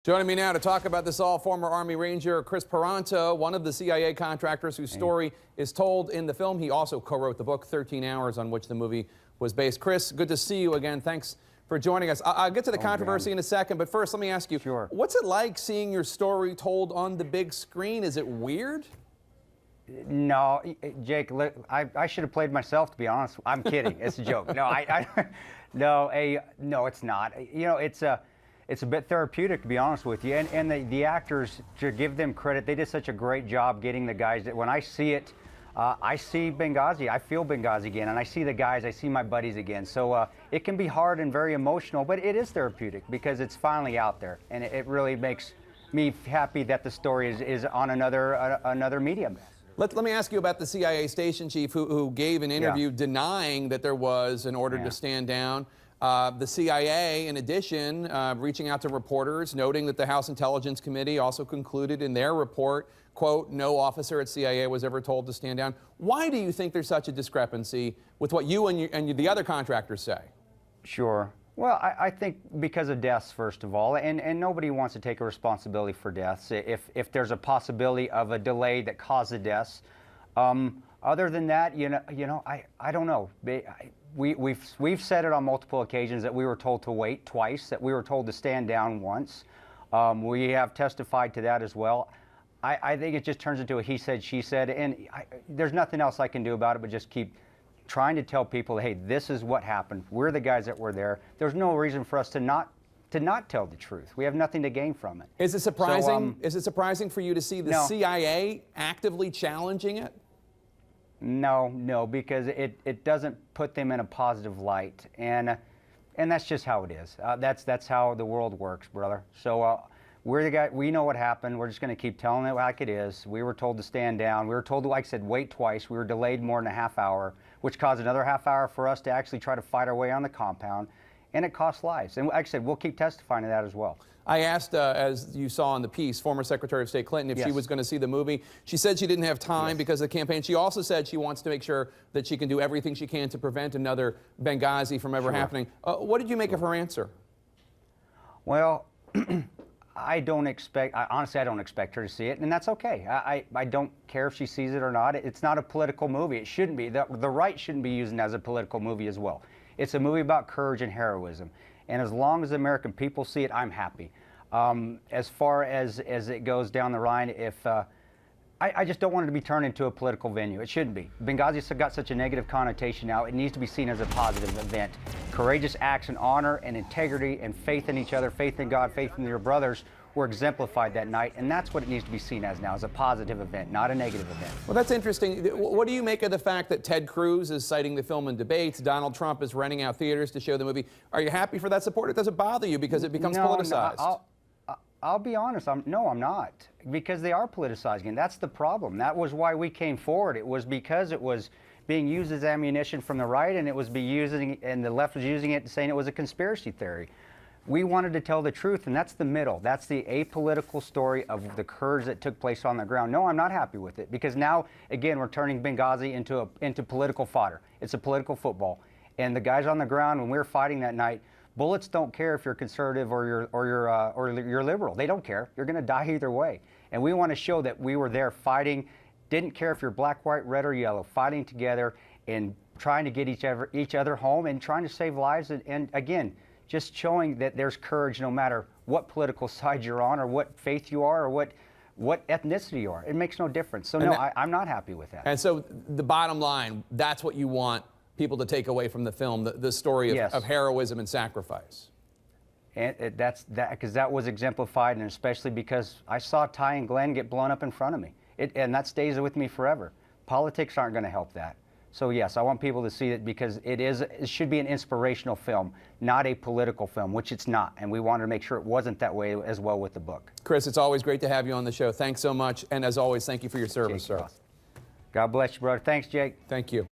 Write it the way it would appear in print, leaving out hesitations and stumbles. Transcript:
Joining me now to talk about this all, former Army Ranger Kristian Paronto, one of the CIA contractors whose story is told in the film. He also co-wrote the book, 13 Hours, on which the movie was based. Chris, good to see you again. Thanks for joining us. I'll get to the controversy in a second, but first let me ask you, what's it like seeing your story told on the big screen? Is it weird? No, Jake, I should have played myself, to be honest. I'm kidding. It's a joke. No, no, it's not. You know, it's a bit therapeutic, to be honest with you. And the actors, to give them credit, they did such a great job getting the guys that when I see it, I see Benghazi. I feel Benghazi again. And I see the guys, I see my buddies again. So it can be hard and very emotional, but it is therapeutic because it's finally out there. And it really makes me happy that the story is on another medium. Let me ask you about the CIA station chief who gave an interview denying that there was an order to stand down. The CIA, in addition, reaching out to reporters, noting that the House Intelligence Committee also concluded in their report, quote, no officer at CIA was ever told to stand down. Why do you think there's such a discrepancy with what you and the other contractors say? Sure. Well, I think because of deaths, first of all, and nobody wants to take a responsibility for deaths if there's a possibility of a delay that caused the deaths. Other than that, you know, I don't know. We've said it on multiple occasions that we were told to wait twice, that we were told to stand down once. We have testified to that as well. I think it just turns into a he said, she said, and there's nothing else I can do about it but just keep trying to tell people, hey, this is what happened. We're the guys that were there. There's no reason for us to not tell the truth. We have nothing to gain from it. Is it surprising? Is it surprising for you to see the CIA actively challenging it? No, because it doesn't put them in a positive light, and that's just how it is. That's how the world works, brother. So we're the guy. We know what happened. We're just going to keep telling it like it is. We were told to stand down. We were told, like I said, wait twice. We were delayed more than a half hour, which caused another half hour for us to actually try to fight our way on the compound, and it cost lives. And like I said, we'll keep testifying to that as well. I asked, as you saw in the piece, former Secretary of State Clinton if she was going to see the movie. She said she didn't have time because of the campaign. She also said she wants to make sure that she can do everything she can to prevent another Benghazi from ever happening. What did you make of her answer? Well, honestly, I don't expect her to see it, and that's okay. I don't care if she sees it or not. It's not a political movie. It shouldn't be. The right shouldn't be used as a political movie as well. It's a movie about courage and heroism. And as long as the American people see it, I'm happy. As far as it goes down the line, I just don't want it to be turned into a political venue. It shouldn't be. Benghazi's got such a negative connotation now. It needs to be seen as a positive event. Courageous acts and honor and integrity and faith in each other, faith in God, faith in your brothers were exemplified that night, and that's what it needs to be seen as now, as a positive event, not a negative event. Well, that's interesting. What do you make of the fact that Ted Cruz is citing the film in debates, Donald Trump is renting out theaters to show the movie? Are you happy for that support? It doesn't bother you because it becomes politicized. No, I'll be honest, I'm not, because they are politicizing, and that's the problem. That was why we came forward. It was because it was being used as ammunition from the right, and the left was using it, saying it was a conspiracy theory. We wanted to tell the truth, and that's the middle. That's the apolitical story of the courage that took place on the ground. No, I'm not happy with it, because now, again, we're turning Benghazi into political fodder. It's a political football. And the guys on the ground, when we were fighting that night, bullets don't care if you're conservative or you're liberal. They don't care. You're going to die either way. And we want to show that we were there fighting, didn't care if you're black, white, red, or yellow, fighting together and trying to get each other home and trying to save lives. And again, just showing that there's courage no matter what political side you're on or what faith you are or what ethnicity you are. It makes no difference. So no, I'm not happy with that. And so the bottom line, that's what you want people to take away from the film, the story of heroism and sacrifice. And because that was exemplified, and especially because I saw Ty and Glenn get blown up in front of me. And that stays with me forever. Politics aren't going to help that. So yes, I want people to see it because it should be an inspirational film, not a political film, which it's not. And we wanted to make sure it wasn't that way as well with the book. Chris, it's always great to have you on the show. Thanks so much. And as always, thank you for your service, sir. God bless you, brother. Thanks, Jake. Thank you.